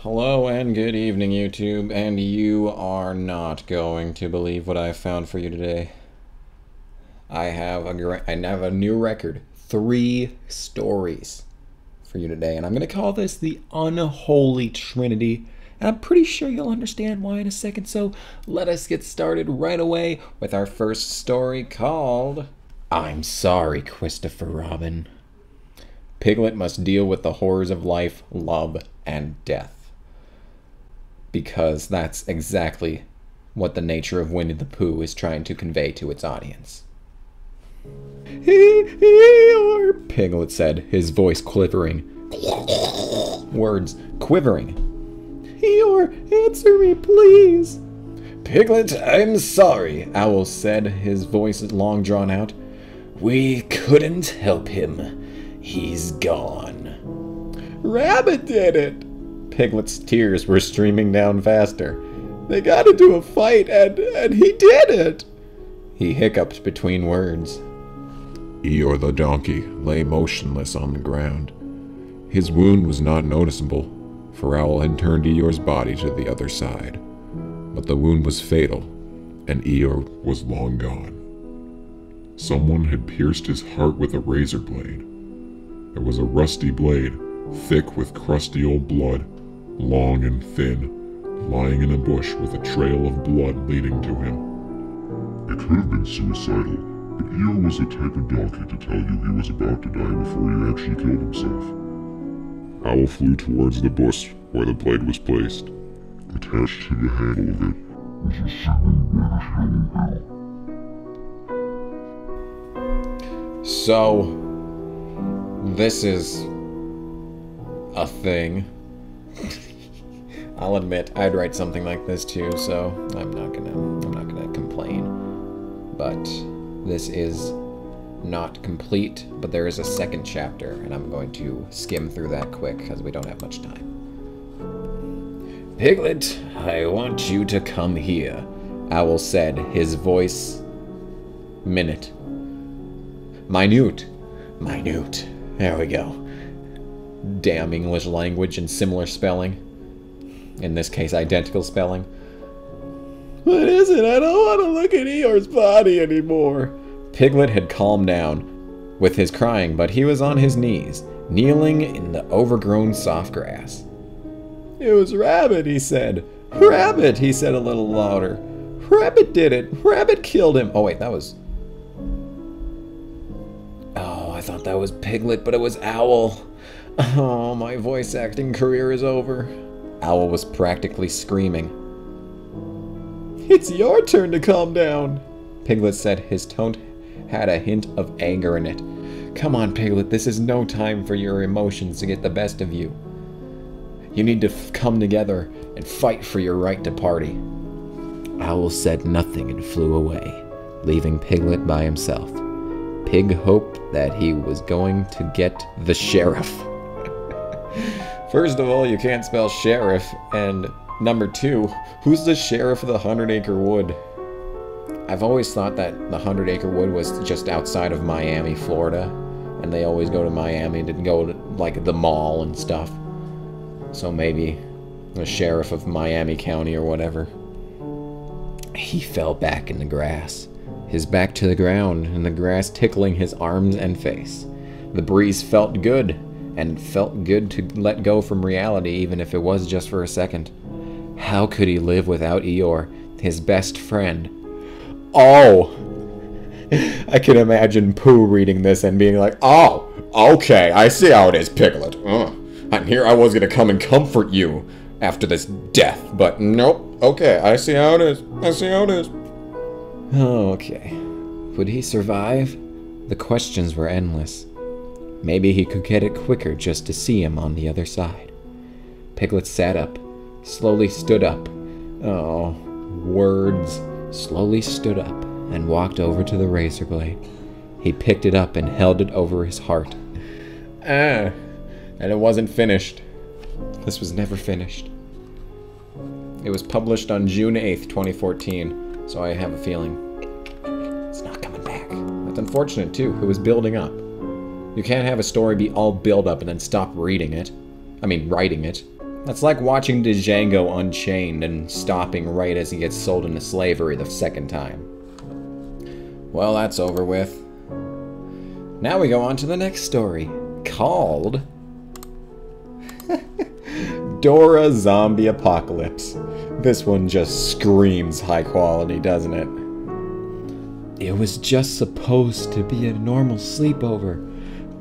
Hello and good evening, YouTube, and you are not going to believe what I found for you today. I have a new record, 3 stories for you today, and I'm going to call this the Unholy Trinity, and I'm pretty sure you'll understand why in a second, so let us get started right away with our first story called I'm Sorry, Christopher Robin. Piglet must deal with the horrors of life, love, and death. Because that's exactly what the nature of Winnie the Pooh is trying to convey to its audience. Eeyore, Piglet said, his voice quivering. Words quivering. Eeyore, answer me, please. Piglet, I'm sorry, Owl said, his voice long drawn out. We couldn't help him. He's gone. Rabbit did it. Piglet's tears were streaming down faster. They got into a fight, and he did it! He hiccuped between words. Eeyore the donkey lay motionless on the ground. His wound was not noticeable, for Owl had turned Eeyore's body to the other side. But the wound was fatal, and Eeyore was long gone. Someone had pierced his heart with a razor blade. It was a rusty blade, thick with crusty old blood, long and thin, lying in a bush with a trail of blood leading to him. It could have been suicidal, but Eeyore was the type of donkey to tell you he was about to die before he actually killed himself. Owl flew towards the bush where the blade was placed. Attached to the handle of it was a single reddish yellow pill. So, this is a thing. I'll admit I'd write something like this too, so I'm not gonna complain. But this is not complete, but there is a second chapter, and I'm going to skim through that quick because we don't have much time. Piglet, I want you to come here, Owl said, his voice minute. Minute. There we go. Damn English language and similar spelling. In this case, identical spelling. What is it? I don't want to look at Eeyore's body anymore. Piglet had calmed down with his crying, but he was on his knees, kneeling in the overgrown soft grass. It was Rabbit, he said. Rabbit, he said a little louder. Rabbit did it. Rabbit killed him. Oh, wait, that was... Oh, I thought that was Piglet, but it was Owl. Oh, my voice acting career is over. Owl was practically screaming. It's your turn to calm down, Piglet said. His tone had a hint of anger in it. Come on, Piglet, this is no time for your emotions to get the best of you. You need to come together and fight for your right to party. Owl said nothing and flew away, leaving Piglet by himself. Pig hoped that he was going to get the sheriff. First of all, you can't spell sheriff, and number 2, who's the sheriff of the 100-acre wood? I've always thought that the 100-acre wood was just outside of Miami, Florida, and they always go to Miami to go to, like, the mall and stuff. So maybe the sheriff of Miami County or whatever. He fell back in the grass, his back to the ground, and the grass tickling his arms and face. The breeze felt good, and it felt good to let go from reality, even if it was just for a second. How could he live without Eeyore, his best friend? Oh! I can imagine Pooh reading this and being like, oh, okay, I see how it is, Piglet. And here I was gonna come and comfort you after this death, but nope. Okay, I see how it is. Okay. Would he survive? The questions were endless. Maybe he could get it quicker just to see him on the other side. Piglet sat up, slowly stood up. Oh, words. Slowly stood up and walked over to the razor blade. He picked it up and held it over his heart. And it wasn't finished. This was never finished. It was published on June 8th, 2014, so I have a feeling it's not coming back. That's unfortunate, too. It was building up. You can't have a story be all build up and then stop reading it. I mean, writing it. That's like watching Django Unchained and stopping right as he gets sold into slavery the second time. Well, that's over with. Now we go on to the next story, called Dora Zombie Apocalypse. This one just screams high quality, doesn't it? It was just supposed to be a normal sleepover,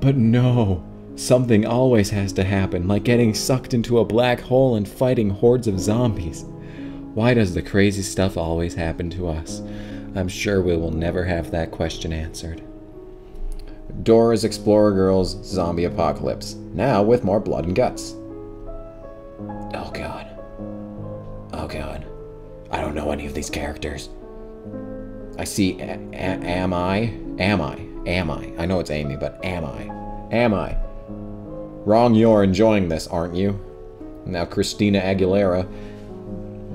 but no. Something always has to happen, like getting sucked into a black hole and fighting hordes of zombies. Why does the crazy stuff always happen to us? I'm sure we will never have that question answered. Dora's Explorer Girls Zombie Apocalypse, now with more blood and guts. Oh god. Oh god. I don't know any of these characters. I see am I? I know it's Amy, but am I? Wrong, you're enjoying this, aren't you? Now Christina Aguilera.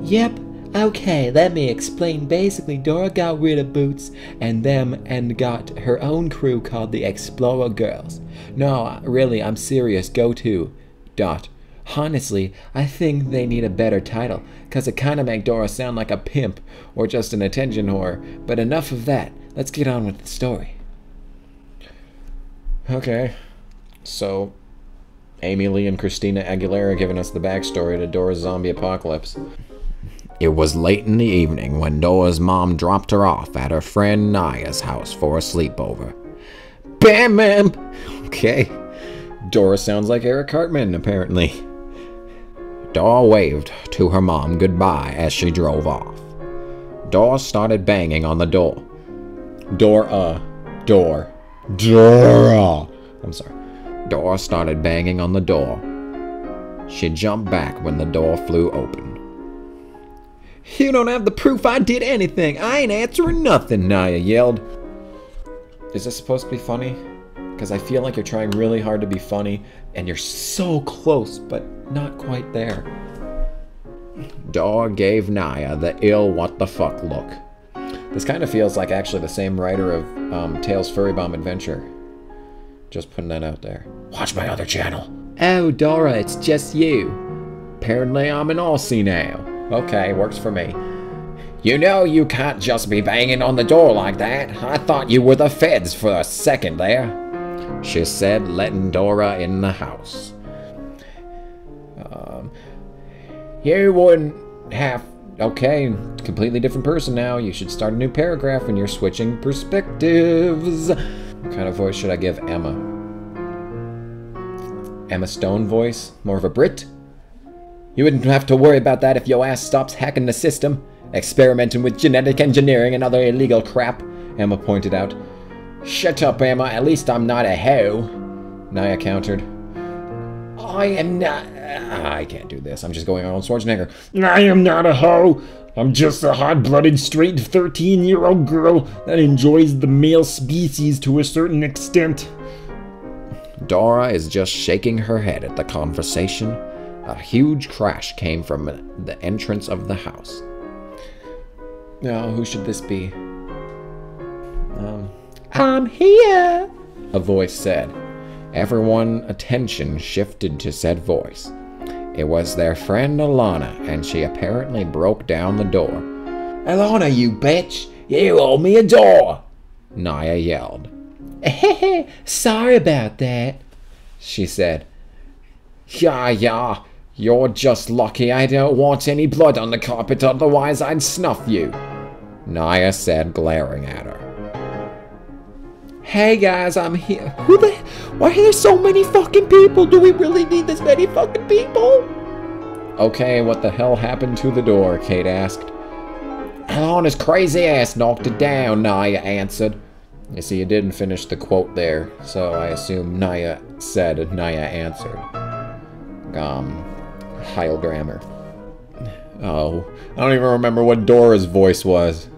Yep, okay, let me explain. Basically, Dora got rid of Boots and got her own crew called the Explorer Girls. No, really, I'm serious, go to. Honestly, I think they need a better title, cause it kinda make Dora sound like a pimp, or just an attention whore, but enough of that, let's get on with the story. Okay, so Amy Lee and Christina Aguilera giving us the backstory to Dora's Zombie Apocalypse. It was late in the evening when Dora's mom dropped her off at her friend Naya's house for a sleepover. Bam, ma'am! Okay. Dora sounds like Eric Cartman, apparently. Dora waved to her mom goodbye as she drove off. Dora started banging on the door. Dora. I'm sorry. Dora started banging on the door. She jumped back when the door flew open. You don't have the proof I did anything. I ain't answering nothing, Naya yelled. Is this supposed to be funny? Because I feel like you're trying really hard to be funny, and you're so close, but not quite there. Dora gave Naya the ill what the fuck look. This kind of feels like actually the same writer of Tales Furry Bomb Adventure. Just putting that out there. Watch my other channel. Oh, Dora, it's just you. Apparently I'm an Aussie now. Okay, works for me. You know you can't just be banging on the door like that. I thought you were the feds for a second there, she said, letting Dora in the house. You wouldn't have... Okay, completely different person now. You should start a new paragraph when you're switching perspectives. What kind of voice should I give Emma? Emma Stone voice? More of a Brit? You wouldn't have to worry about that if your ass stops hacking the system, experimenting with genetic engineering and other illegal crap, Emma pointed out. Shut up, Emma. At least I'm not a hoe, Naya countered. I am not... I can't do this. I'm just going on Schwarzenegger. I am not a hoe. I'm just a hot-blooded, straight 13-year-old girl that enjoys the male species to a certain extent. Dora is just shaking her head at the conversation. A huge crash came from the entrance of the house. Now, who should this be? I'm here, a voice said. Everyone's attention shifted to said voice. It was their friend Alana, and she apparently broke down the door. Alana, you bitch! You owe me a door! Naya yelled. Sorry about that, she said. Yeah, you're just lucky I don't want any blood on the carpet, otherwise I'd snuff you, Naya said, glaring at her. Hey guys, I'm here. Why are there so many fucking people? Do we really need this many fucking people? Okay, what the hell happened to the door? Kate asked. Alana's crazy ass knocked it down, Naya answered. You see, you didn't finish the quote there, so I assume Naya said, Naya answered. Heil grammar. Oh, I don't even remember what Dora's voice was.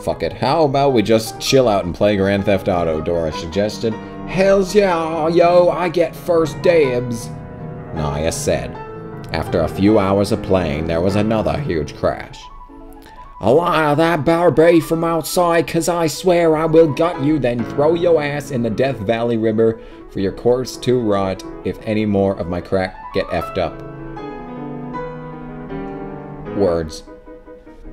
Fuck it. How about we just chill out and play Grand Theft Auto, Dora suggested. Hells yeah, yo, I get first dibs, Naya said. After a few hours of playing, there was another huge crash. Alana, that Barbie from outside, 'cause I swear I will gut you, then throw your ass in the Death Valley River for your corpse to rot if any more of my crack get effed up. Words.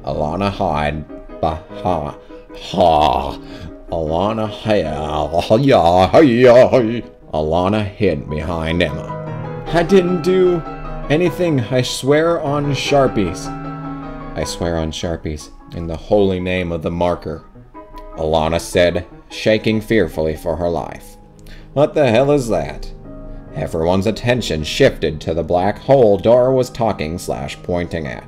Alana hide. Baha. Ha. Alana Alana hid behind Emma. I didn't do anything. I swear on Sharpies. I swear on Sharpies, in the holy name of the marker, Alana said, shaking fearfully for her life. What the hell is that? Everyone's attention shifted to the black hole Dora was talking / pointing at.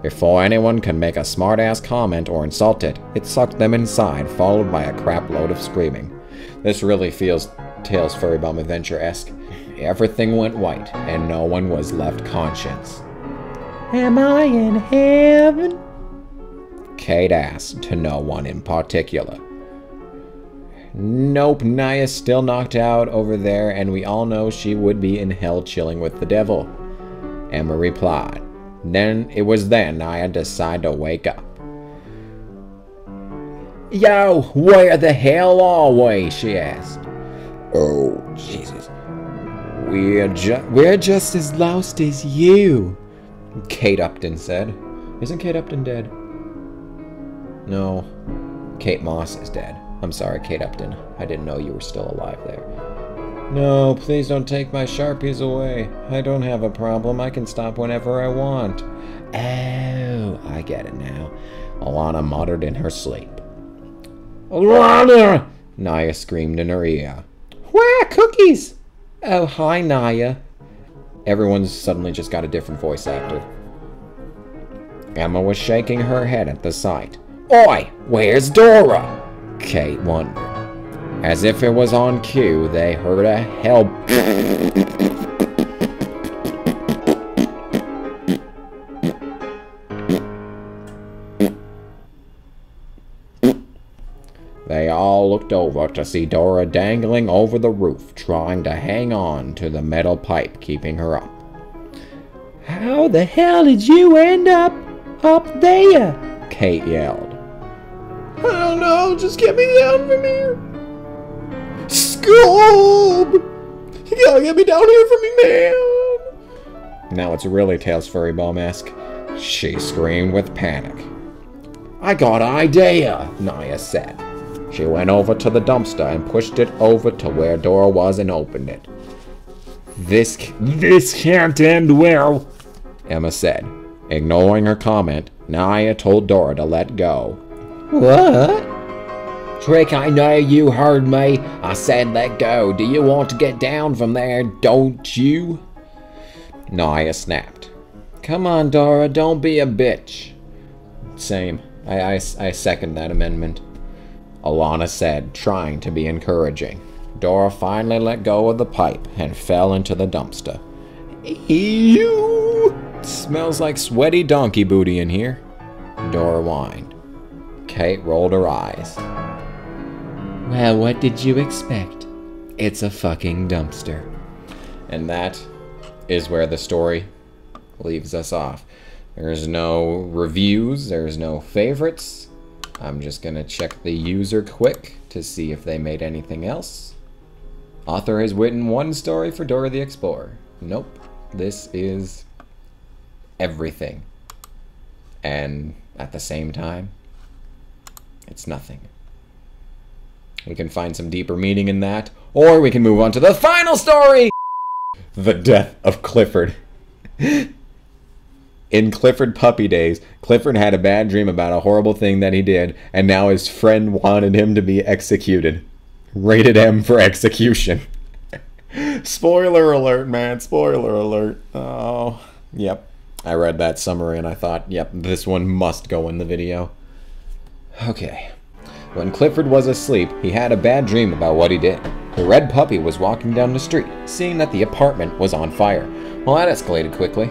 Before anyone could make a smart-ass comment or insult it, it sucked them inside, followed by a crap load of screaming. This really feels Tales Furry Bum Adventure-esque. Everything went white, and no one was left conscious. Am I in heaven? Kate asked, to no one in particular. Nope, Naya's still knocked out over there, and we all know she would be in hell chilling with the devil. Emma replied. It was then Naya decided to wake up. Yo, where the hell are we? She asked. Oh, Jesus. We're just as lost as you, Kate Upton said. Isn't Kate Upton dead? No. Kate Moss is dead. I'm sorry, Kate Upton. I didn't know you were still alive there. No, please don't take my Sharpies away. I don't have a problem. I can stop whenever I want. Oh, I get it now. Alana muttered in her sleep. Alana! Naya screamed in her ear. Where are cookies? Oh, hi, Naya. Everyone's suddenly just got a different voice actor. Emma was shaking her head at the sight. Oi, where's Dora? Kate wondered. As if it was on cue, they heard a help. They all looked over to see Dora dangling over the roof, trying to hang on to the metal pipe keeping her up. How the hell did you end up there? Kate yelled. I don't know, just get me down from here. Scoob! You gotta get me down here from me, man! Now it's really Tales Furry Bum-esque. She screamed with panic. I got an idea, Naya said. She went over to the dumpster and pushed it over to where Dora was and opened it. This can't end well, Emma said. Ignoring her comment, Naya told Dora to let go. What? Trick, I know you heard me. I said let go. Do you want to get down from there, don't you? Naya snapped. Come on, Dora, don't be a bitch. Same. I second that amendment. Alana said, trying to be encouraging. Dora finally let go of the pipe and fell into the dumpster. Ew! Smells like sweaty donkey booty in here. Dora whined. Kate rolled her eyes. Well, what did you expect? It's a fucking dumpster. And that is where the story leaves us off. There's no reviews, there's no favorites. I'm just gonna check the user quick to see if they made anything else. Author has written one story for Dora the Explorer. Nope. This is everything. And at the same time, it's nothing. We can find some deeper meaning in that, or we can move on to the final story! The death of Clifford. In Clifford puppy days, Clifford had a bad dream about a horrible thing that he did, and now his friend wanted him to be executed. Rated M for execution. Spoiler alert, man. Spoiler alert. Oh, yep. I read that summary and I thought, yep, this one must go in the video. Okay. When Clifford was asleep, he had a bad dream about what he did. The red puppy was walking down the street, seeing that the apartment was on fire. Well, that escalated quickly.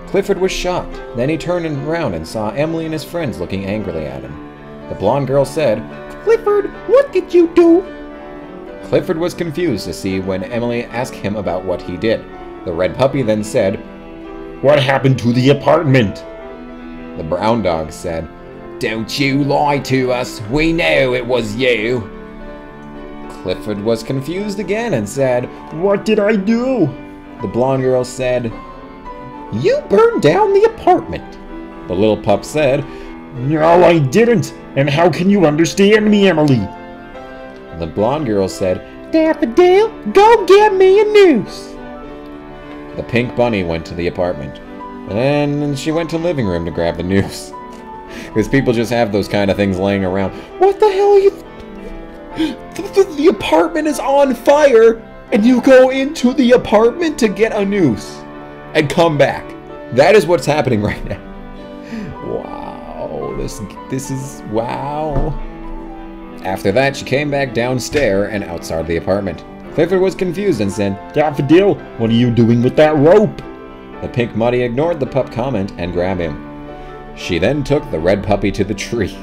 Clifford was shocked. Then he turned around and saw Emily and his friends looking angrily at him. The blonde girl said, "Clifford, what did you do?" Clifford was confused to see when Emily asked him about what he did. The red puppy then said, What happened to the apartment? The brown dog said, Don't you lie to us. We know it was you. Clifford was confused again and said, What did I do? The blonde girl said, You burned down the apartment. The little pup said, No, I didn't. And how can you understand me, Emily? The blonde girl said, Daffodil, go get me a noose. The pink bunny went to the apartment. And then she went to the living room to grab the noose. Because people just have those kind of things laying around. What the hell are you... The apartment is on fire, and you go into the apartment to get a noose and come back. That is what's happening right now. Wow, this is wow. After that, she came back downstairs and outside the apartment. Clifford was confused and said, Daffodil, what are you doing with that rope? The pink bunny ignored the pup comment and grabbed him. She then took the red puppy to the tree.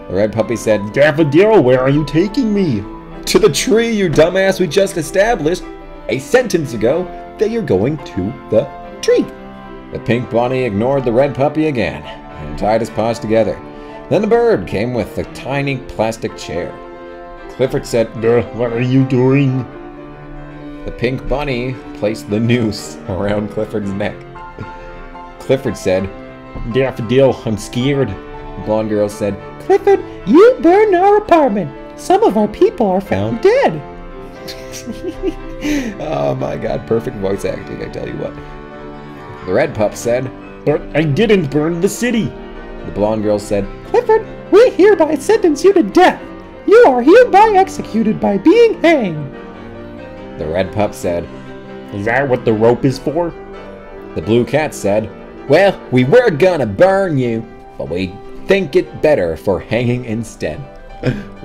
The red puppy said, Daffodil, where are you taking me? To the tree, you dumbass. We just established a sentence ago that you're going to the tree. The pink bunny ignored the red puppy again and tied his paws together. Then the bird came with a tiny plastic chair. Clifford said, What are you doing? The pink bunny placed the noose around Clifford's neck. Clifford said, Daffodil, I'm scared. The blonde girl said, Clifford, you burned our apartment. Some of our people are found dead. Oh my god, perfect voice acting, I tell you what. The red pup said, But I didn't burn the city. The blonde girl said, Clifford, we hereby sentence you to death. You are hereby executed by being hanged. The red pup said, Is that what the rope is for? The blue cat said, Well, we were gonna burn you, but we think it better for hanging instead.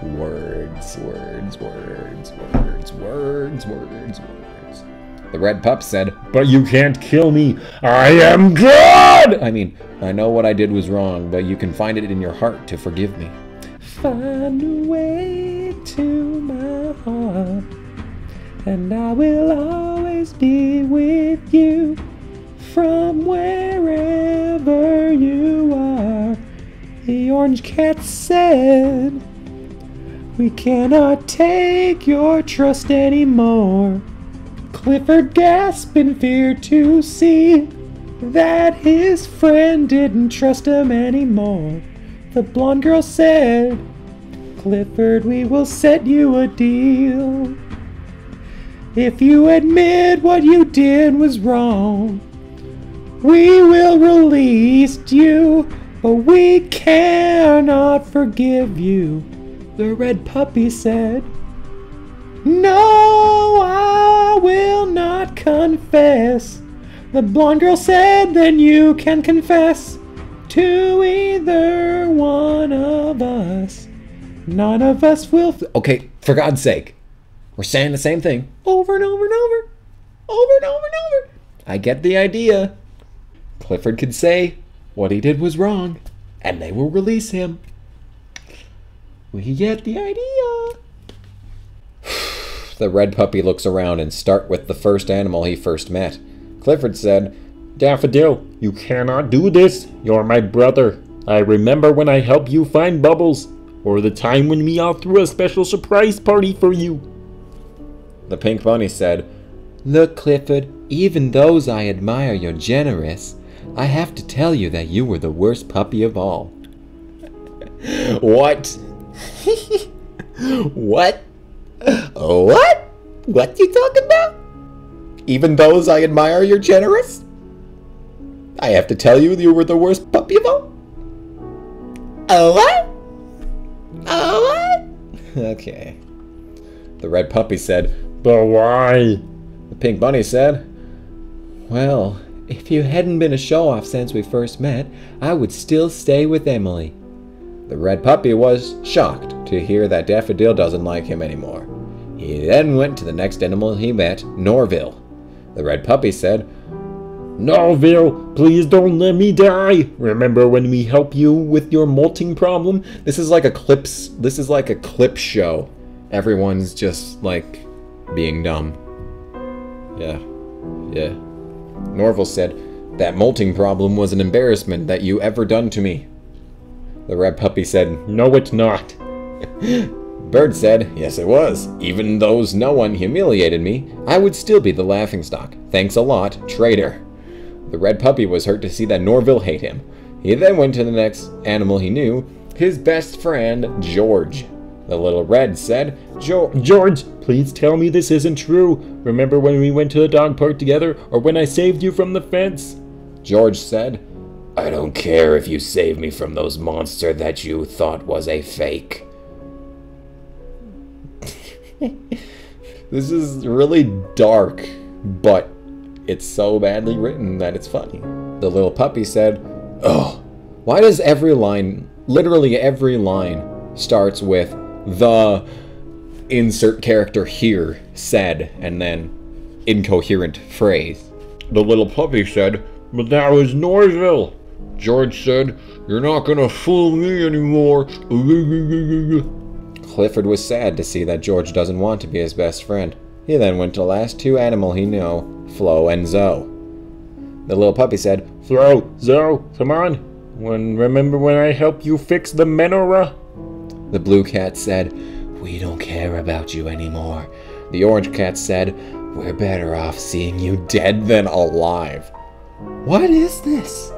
Words, words, words, words, words, words, words. The red pup said, But you can't kill me. I am God! I mean, I know what I did was wrong, but you can find it in your heart to forgive me. Find a way to my heart, and I will always be with you from wherever you are. The orange cat said, We cannot take your trust anymore. Clifford gasped in fear to see that his friend didn't trust him anymore. The blonde girl said, Clifford, we will set you a deal. If you admit what you did was wrong, we will release you, but we cannot forgive you. The red puppy said, No, I will not confess. The blonde girl said, Then you can confess to either one of us. None of us will... Okay, for God's sake. We're saying the same thing over and over and over. Over and over and over. I get the idea. Clifford could say what he did was wrong, and they will release him. We get the idea. The red puppy looks around and start with the first animal he first met. Clifford said, Daffodil, you cannot do this. You're my brother. I remember when I helped you find Bubbles, or the time when we all threw a special surprise party for you. The pink bunny said, Look, Clifford, even though I admire your generous, I have to tell you that you were the worst puppy of all. What? What? What? What you talking about? Even though I admire your generous? I have to tell you you were the worst puppy of all? Oh, what? Oh, what? Okay. The red puppy said, But why? The pink bunny said, Well, if you hadn't been a show-off since we first met, I would still stay with Emily. The red puppy was shocked to hear that Daffodil doesn't like him anymore. He then went to the next animal he met, Norville. The red puppy said, Norville, please don't let me die. Remember when we helped you with your molting problem? This is like a clip show. Everyone's just like being dumb. Yeah. Norville said, That molting problem was an embarrassment that you ever done to me. The red puppy said, No, it's not. Bird said, yes it was. Even though no one humiliated me, I would still be the laughingstock. Thanks a lot, traitor. The red puppy was hurt to see that Norville hate him. He then went to the next animal he knew, his best friend, George. The little red said, George, please tell me this isn't true. Remember when we went to the dog park together, or when I saved you from the fence? George said, I don't care if you saved me from those monsters that you thought was a fake. This is really dark, but it's so badly written that it's funny. The little puppy said, oh, why does every line, literally every line, starts with the insert character here said, and then incoherent phrase? The little puppy said, But that was Norville. George said, you're not gonna fool me anymore. Clifford was sad to see that George doesn't want to be his best friend. He then went to the last two animals he knew, Flo and Zoe. The little puppy said, Flo, Zoe, come on. Remember when I helped you fix the menorah? The blue cat said, we don't care about you anymore. The orange cat said, we're better off seeing you dead than alive. What is this?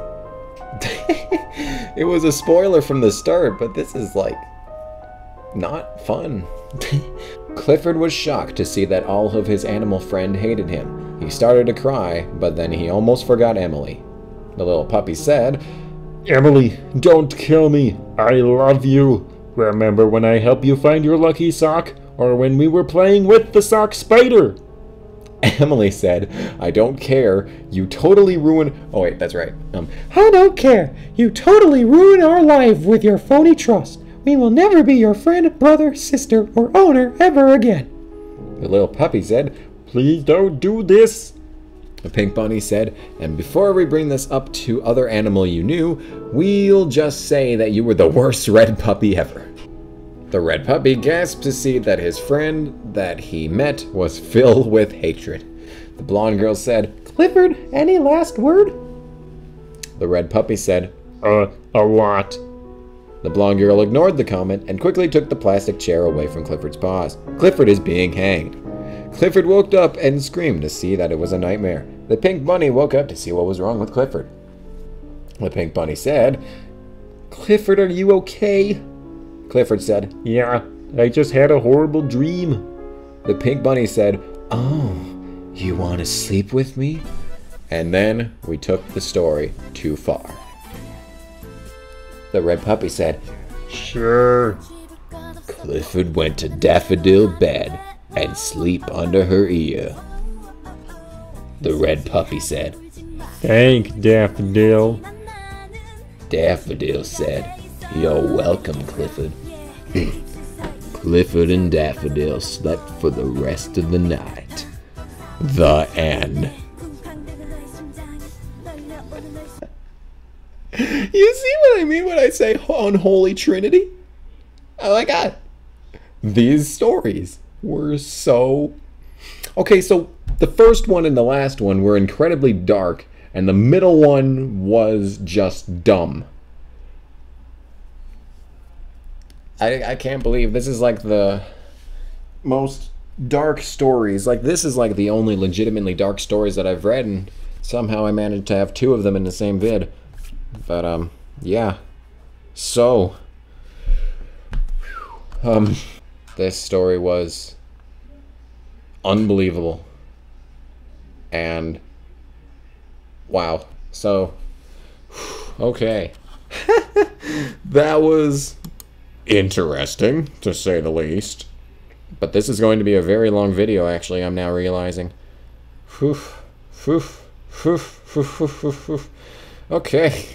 It was a spoiler from the start, but this is like not fun. Clifford was shocked to see that all of his animal friend hated him. He started to cry, but then he almost forgot Emily. The little puppy said, Emily, don't kill me. I love you. Remember when I helped you find your lucky sock? Or when we were playing with the sock spider? Emily said, I don't care. You totally ruined... Oh wait, that's right. I don't care. You totally ruin our life with your phony trust. We will never be your friend, brother, sister, or owner ever again. The little puppy said, Please don't do this. The pink bunny said, and before we bring this up to other animal you knew, we'll just say that you were the worst red puppy ever. The red puppy gasped to see that his friend that he met was filled with hatred. The blonde girl said, Clifford, any last word? The red puppy said, A lot. The blonde girl ignored the comment and quickly took the plastic chair away from Clifford's paws. Clifford is being hanged. Clifford woke up and screamed to see that it was a nightmare. The pink bunny woke up to see what was wrong with Clifford. The pink bunny said, Clifford, are you okay? Clifford said, Yeah, I just had a horrible dream. The pink bunny said, Oh, you want to sleep with me? And then we took the story too far. The red puppy said, Sure. Clifford went to Daffodil bed and sleep under her ear. The red puppy said, Thanks, Daffodil. Daffodil said, You're welcome, Clifford. Clifford and Daffodil slept for the rest of the night. The end. You see what I mean when I say Unholy Trinity? Oh my god. These stories were so... Okay, so the first one and the last one were incredibly dark, and the middle one was just dumb. I can't believe this is like the most dark stories. Like, this is like the only legitimately dark stories that I've read, and somehow I managed to have two of them in the same vid. But, yeah. So, this story was unbelievable. And, wow. So, okay. That was interesting, to say the least. But this is going to be a very long video, actually, I'm now realizing. Okay.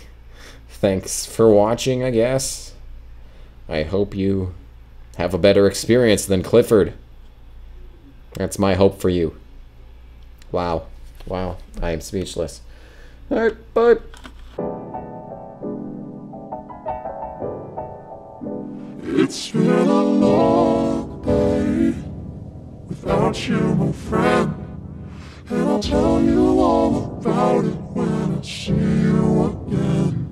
Thanks for watching, I guess. I hope you have a better experience than Clifford. That's my hope for you. Wow. Wow. I am speechless. Alright, bye. It's been a long day without you, my friend. And I'll tell you all about it when I see you again.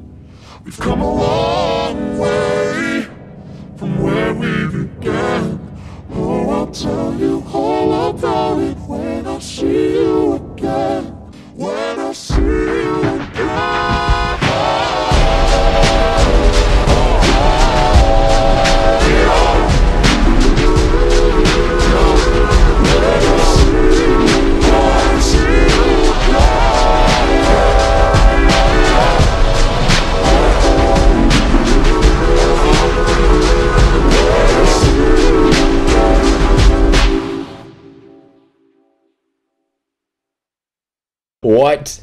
We've come a long way. What?